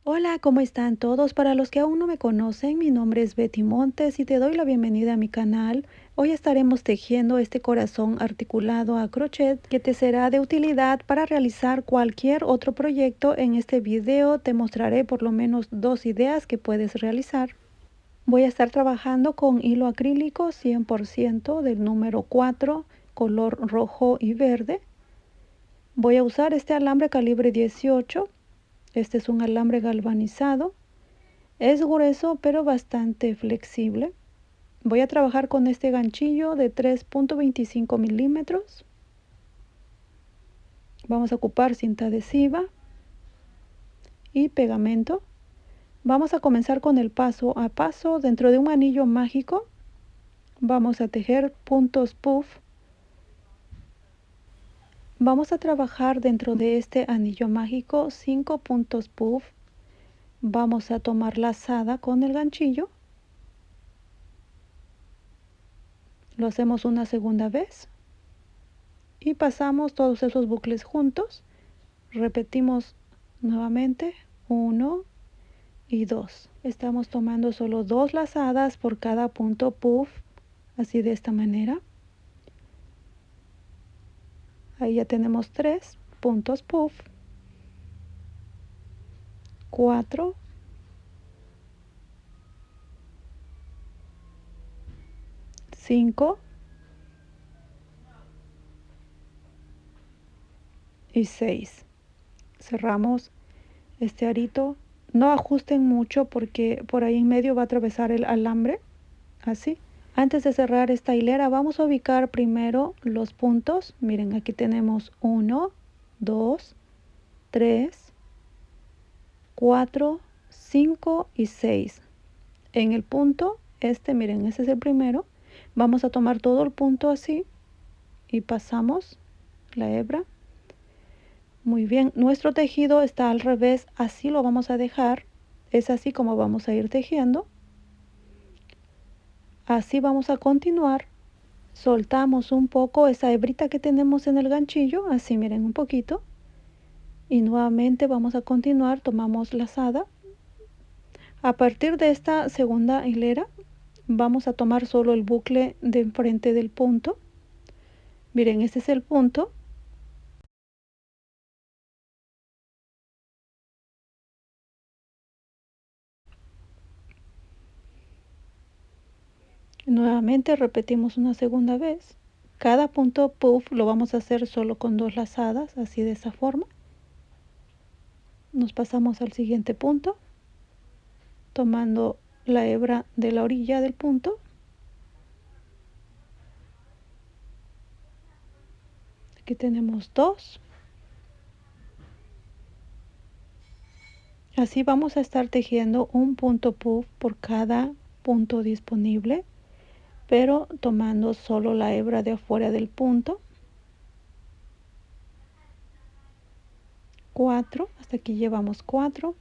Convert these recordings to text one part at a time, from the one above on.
Hola, ¿cómo están todos? Para los que aún no me conocen, mi nombre es Betty Montes y te doy la bienvenida a mi canal. Hoy estaremos tejiendo este corazón articulado a crochet que te será de utilidad para realizar cualquier otro proyecto. En este video te mostraré por lo menos dos ideas que puedes realizar. Voy a estar trabajando con hilo acrílico 100% del número 4, color rojo y verde. Voy a usar este alambre calibre 18. Este es un alambre galvanizado. Es grueso pero bastante flexible. Voy a trabajar con este ganchillo de 3.25 milímetros. Vamos a ocupar cinta adhesiva y pegamento. Vamos a comenzar con el paso a paso. Dentro de un anillo mágico vamos a tejer puntos puff. Vamos a trabajar dentro de este anillo mágico 5 puntos puff. Vamos a tomar lazada con el ganchillo. Lo hacemos una segunda vez y pasamos todos esos bucles juntos. Repetimos nuevamente 1 y 2. Estamos tomando solo 2 lazadas por cada punto puff, así de esta manera. Ahí ya tenemos 3 puntos puff, 4, 5 y 6. Cerramos este arito. No ajusten mucho porque por ahí en medio va a atravesar el alambre, así. Antes de cerrar esta hilera vamos a ubicar primero los puntos. Miren, aquí tenemos 1, 2, 3, 4, 5 y 6. En el punto miren, ese es el primero. Vamos a tomar todo el punto así y pasamos la hebra. Muy bien, nuestro tejido está al revés, así lo vamos a dejar. Es así como vamos a ir tejiendo. Así vamos a continuar. Soltamos un poco esa hebrita que tenemos en el ganchillo, así miren un poquito. Y nuevamente vamos a continuar, tomamos lazada. A partir de esta segunda hilera vamos a tomar solo el bucle de enfrente del punto. Miren, este es el punto. Nuevamente repetimos una segunda vez. Cada punto puff lo vamos a hacer solo con 2 lazadas, así de esa forma. Nos pasamos al siguiente punto, tomando la hebra de la orilla del punto. Aquí tenemos 2. Así vamos a estar tejiendo un punto puff por cada punto disponible, pero tomando solo la hebra de afuera del punto. 4, hasta aquí llevamos 4.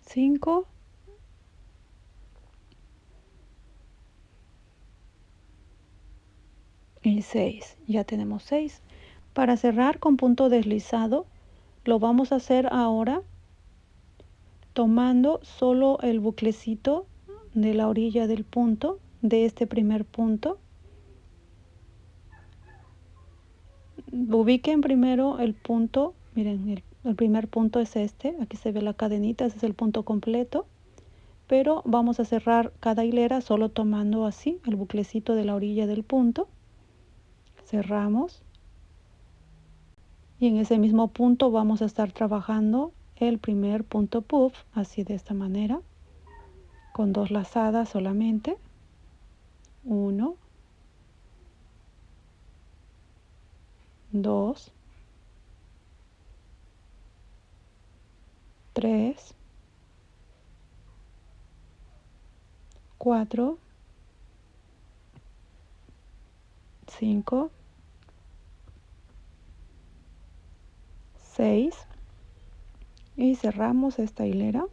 5 y 6. Ya tenemos 6. Para cerrar con punto deslizado, lo vamos a hacer ahora tomando solo el buclecito de la orilla del punto, de este primer punto. Ubiquen primero el punto, miren, el primer punto es este, aquí se ve la cadenita, ese es el punto completo, pero vamos a cerrar cada hilera solo tomando así el buclecito de la orilla del punto. Cerramos y en ese mismo punto vamos a estar trabajando el primer punto puff, así de esta manera, con 2 lazadas solamente. 1, 2, 3, 4, 5, 6 y cerramos esta hilera.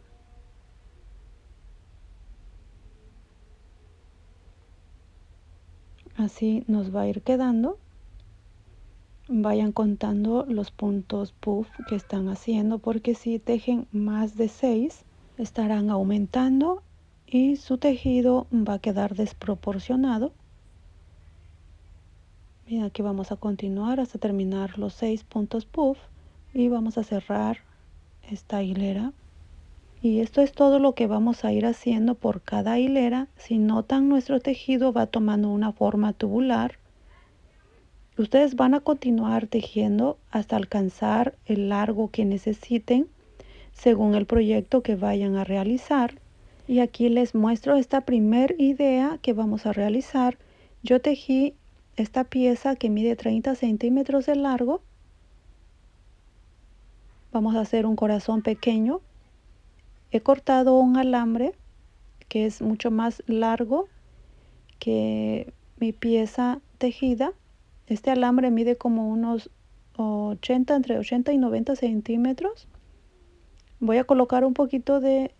Así nos va a ir quedando. Vayan contando los puntos puff que están haciendo, porque si tejen más de 6 estarán aumentando y su tejido va a quedar desproporcionado. Bien, aquí vamos a continuar hasta terminar los 6 puntos puff y vamos a cerrar esta hilera. Y esto es todo lo que vamos a ir haciendo por cada hilera. Si notan, nuestro tejido va tomando una forma tubular. Ustedes van a continuar tejiendo hasta alcanzar el largo que necesiten según el proyecto que vayan a realizar. Y aquí les muestro esta primer idea que vamos a realizar. Yo tejí esta pieza que mide 30 centímetros de largo. Vamos a hacer un corazón pequeño. He cortado un alambre que es mucho más largo que mi pieza tejida. Este alambre mide como unos 80, entre 80 y 90 centímetros. Voy a colocar un poquito de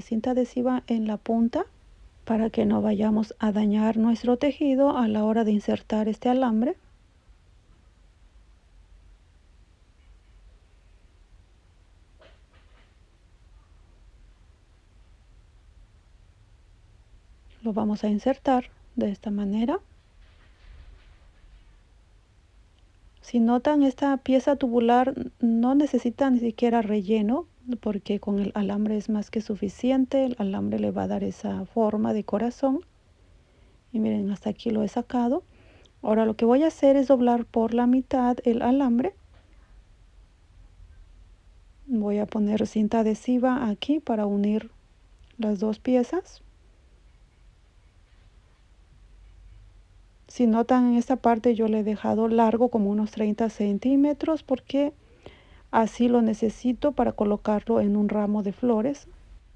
cinta adhesiva en la punta para que no vayamos a dañar nuestro tejido a la hora de insertar este alambre. Lo vamos a insertar de esta manera. Si notan, esta pieza tubular no necesita ni siquiera relleno, porque con el alambre es más que suficiente. El alambre le va a dar esa forma de corazón. Y miren, hasta aquí lo he sacado. Ahora lo que voy a hacer es doblar por la mitad el alambre. Voy a poner cinta adhesiva aquí para unir las dos piezas. Si notan, en esta parte yo le he dejado largo como unos 30 centímetros porque así lo necesito para colocarlo en un ramo de flores.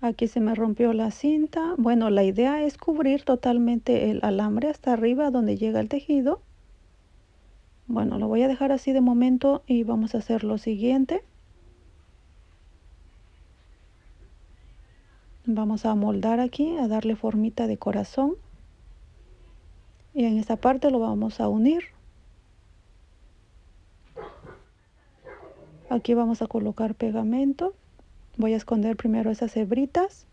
Aquí se me rompió la cinta. Bueno, la idea es cubrir totalmente el alambre hasta arriba donde llega el tejido. Bueno, lo voy a dejar así de momento y vamos a hacer lo siguiente. Vamos a moldar aquí, a darle formita de corazón. Y en esta parte lo vamos a unir. Aquí vamos a colocar pegamento. Voy a esconder primero esas hebritas.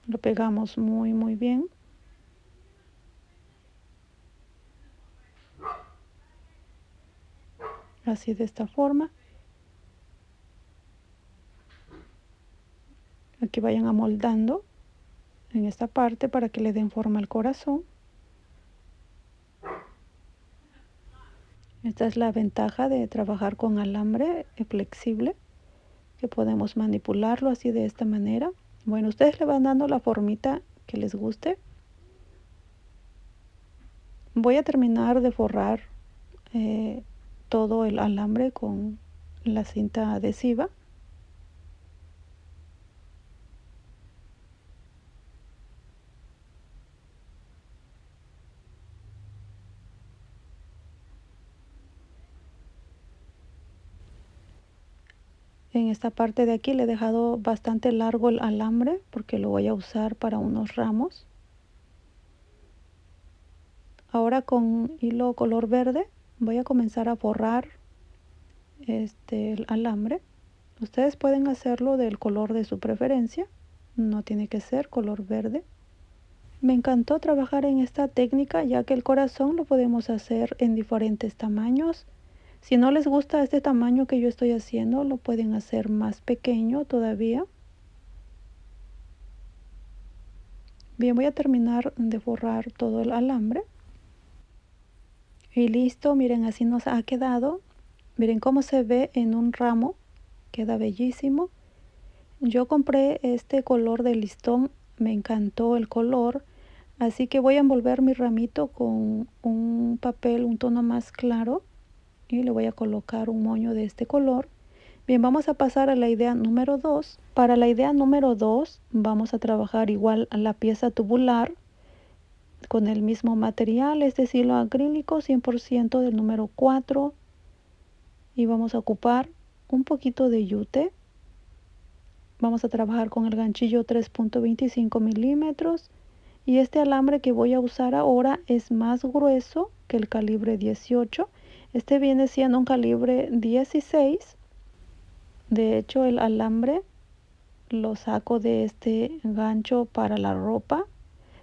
Lo pegamos muy bien. Así, de esta forma. Aquí vayan amoldando en esta parte para que le den forma al corazón. Esta es la ventaja de trabajar con alambre flexible, que podemos manipularlo así de esta manera. Bueno, ustedes le van dando la formita que les guste. Voy a terminar de forrar todo el alambre con la cinta adhesiva. En esta parte de aquí le he dejado bastante largo el alambre porque lo voy a usar para unos ramos. Ahora con hilo color verde voy a comenzar a forrar el alambre. Ustedes pueden hacerlo del color de su preferencia, no tiene que ser color verde. Me encantó trabajar en esta técnica ya que el corazón lo podemos hacer en diferentes tamaños. Si no les gusta este tamaño que yo estoy haciendo, lo pueden hacer más pequeño todavía. Bien, voy a terminar de forrar todo el alambre. Y listo, miren, así nos ha quedado. Miren cómo se ve en un ramo, queda bellísimo. Yo compré este color de listón, me encantó el color, así que voy a envolver mi ramito con un papel un tono más claro y le voy a colocar un moño de este color. Bien, vamos a pasar a la idea número 2. Para la idea número 2 vamos a trabajar igual la pieza tubular con el mismo material, es decir, lo acrílico 100% del número 4. y vamos a ocupar un poquito de yute. Vamos a trabajar con el ganchillo 3.25 milímetros y este alambre que voy a usar ahora es más grueso que el calibre 18. Este viene siendo un calibre 16. De hecho, el alambre lo saco de este gancho para la ropa.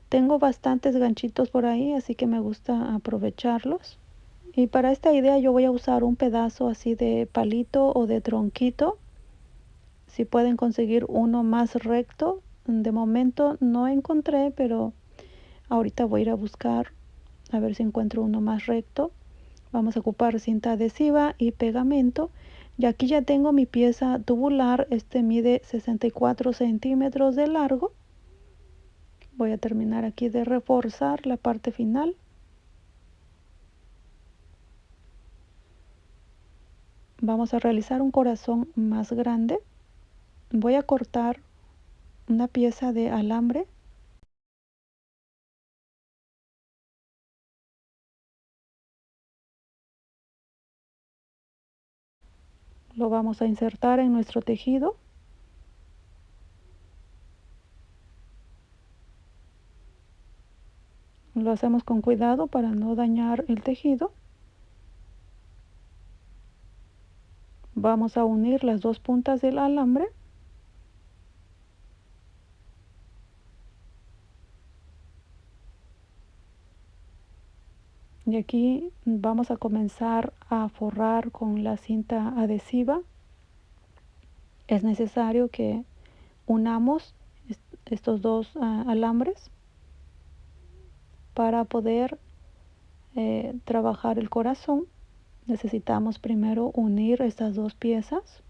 Tengo bastantes ganchitos por ahí, así que me gusta aprovecharlos. Y para esta idea yo voy a usar un pedazo así de palito o de tronquito. Si pueden conseguir uno más recto. De momento no encontré, pero ahorita voy a ir a buscar a ver si encuentro uno más recto. Vamos a ocupar cinta adhesiva y pegamento. Y aquí ya tengo mi pieza tubular. Este mide 64 centímetros de largo. Voy a terminar aquí de reforzar la parte final. Vamos a realizar un corazón más grande. Voy a cortar una pieza de alambre. Lo vamos a insertar en nuestro tejido. Lo hacemos con cuidado para no dañar el tejido. Vamos a unir las dos puntas del alambre. Y aquí vamos a comenzar a forrar con la cinta adhesiva. Es necesario que unamos estos dos alambres para poder trabajar el corazón. Necesitamos primero unir estas dos piezas.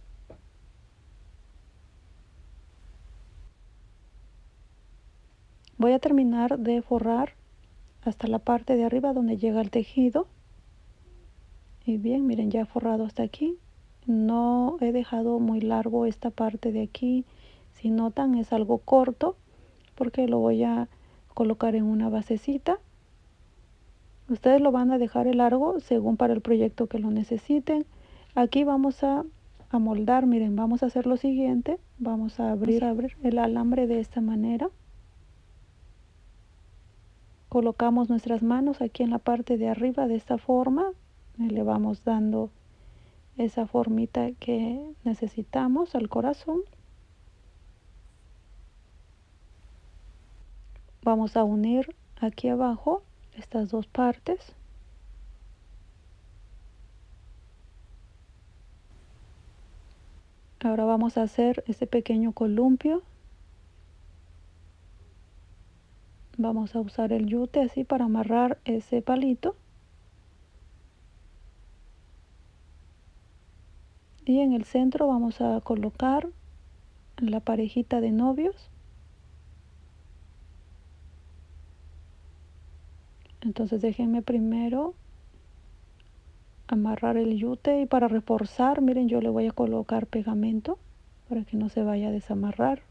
Voy a terminar de forrar hasta la parte de arriba donde llega el tejido. Y bien, miren, ya he forrado hasta aquí. No he dejado muy largo esta parte de aquí. Si notan, es algo corto porque lo voy a colocar en una basecita. Ustedes lo van a dejar el largo según para el proyecto que lo necesiten. Aquí vamos a moldar, miren, vamos a hacer lo siguiente. Vamos a abrir el alambre de esta manera. Colocamos nuestras manos aquí en la parte de arriba de esta forma. Y le vamos dando esa formita que necesitamos al corazón. Vamos a unir aquí abajo estas dos partes. Ahora vamos a hacer ese pequeño columpio. Vamos a usar el yute así para amarrar ese palito. Y en el centro vamos a colocar la parejita de novios. Entonces déjenme primero amarrar el yute y para reforzar, miren, yo le voy a colocar pegamento para que no se vaya a desamarrar.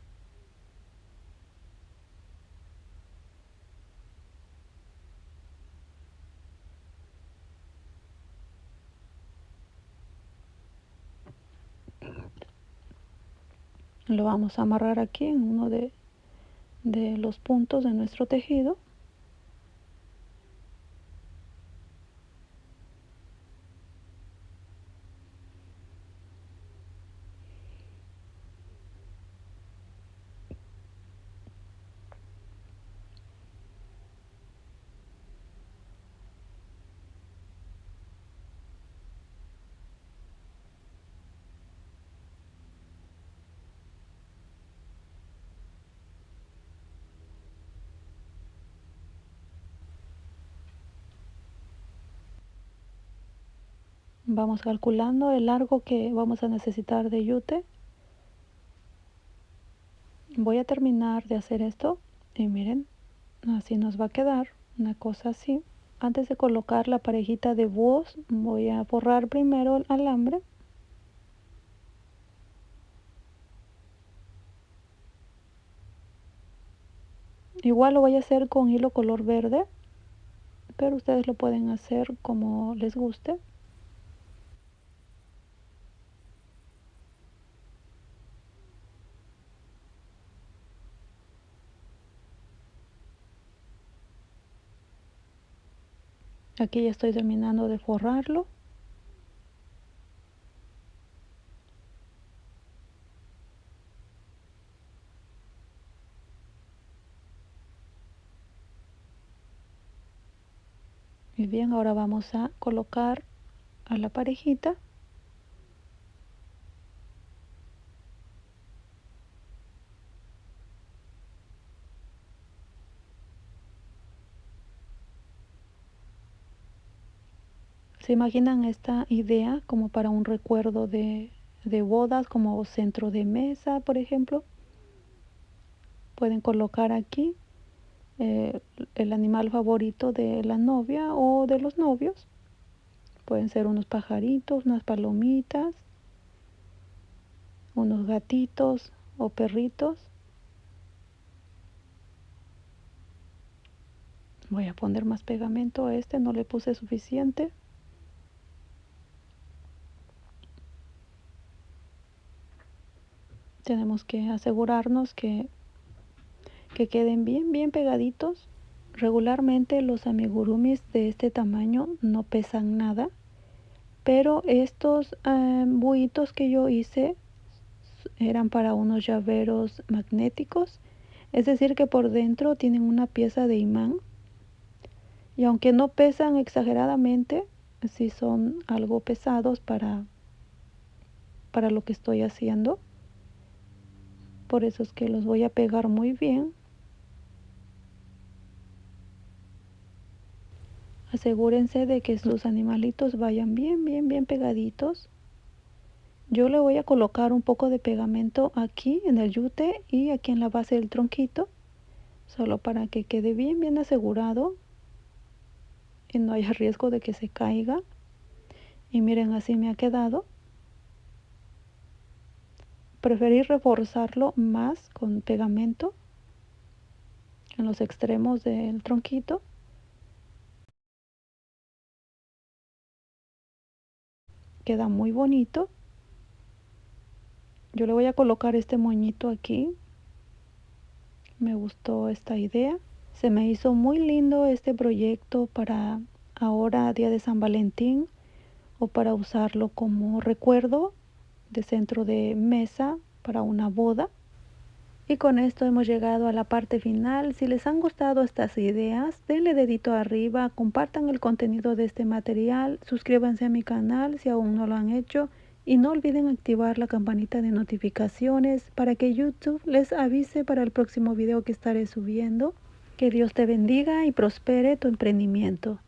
Lo vamos a amarrar aquí en uno de los puntos de nuestro tejido. Vamos calculando el largo que vamos a necesitar de yute. Voy a terminar de hacer esto y miren, así nos va a quedar una cosa así. Antes de colocar la parejita de búhos, voy a forrar primero el alambre. Igual lo voy a hacer con hilo color verde, pero ustedes lo pueden hacer como les guste. Aquí ya estoy terminando de forrarlo. Muy bien, ahora vamos a colocar a la parejita. ¿Se imaginan esta idea como para un recuerdo de bodas, como centro de mesa, por ejemplo? Pueden colocar aquí eh, el animal favorito de la novia o de los novios. Pueden ser unos pajaritos, unas palomitas, unos gatitos o perritos. Voy a poner más pegamento a este, no le puse suficiente. Tenemos que asegurarnos que queden bien pegaditos. Regularmente los amigurumis de este tamaño no pesan nada, pero estos buitos que yo hice eran para unos llaveros magnéticos, es decir que por dentro tienen una pieza de imán y aunque no pesan exageradamente, sí son algo pesados para lo que estoy haciendo. Por eso es que los voy a pegar muy bien. Asegúrense de que sus animalitos vayan bien pegaditos. Yo le voy a colocar un poco de pegamento aquí en el yute y aquí en la base del tronquito, solo para que quede bien asegurado y no haya riesgo de que se caiga. Y miren, así me ha quedado. Preferí reforzarlo más con pegamento en los extremos del tronquito. Queda muy bonito. Yo le voy a colocar este moñito aquí. Me gustó esta idea. Se me hizo muy lindo este proyecto para ahora, día de San Valentín, o para usarlo como recuerdo de centro de mesa para una boda. Y con esto hemos llegado a la parte final. Si les han gustado estas ideas, denle dedito arriba, compartan el contenido de este material, suscríbanse a mi canal si aún no lo han hecho y no olviden activar la campanita de notificaciones para que YouTube les avise para el próximo video que estaré subiendo. Que Dios te bendiga y prospere tu emprendimiento.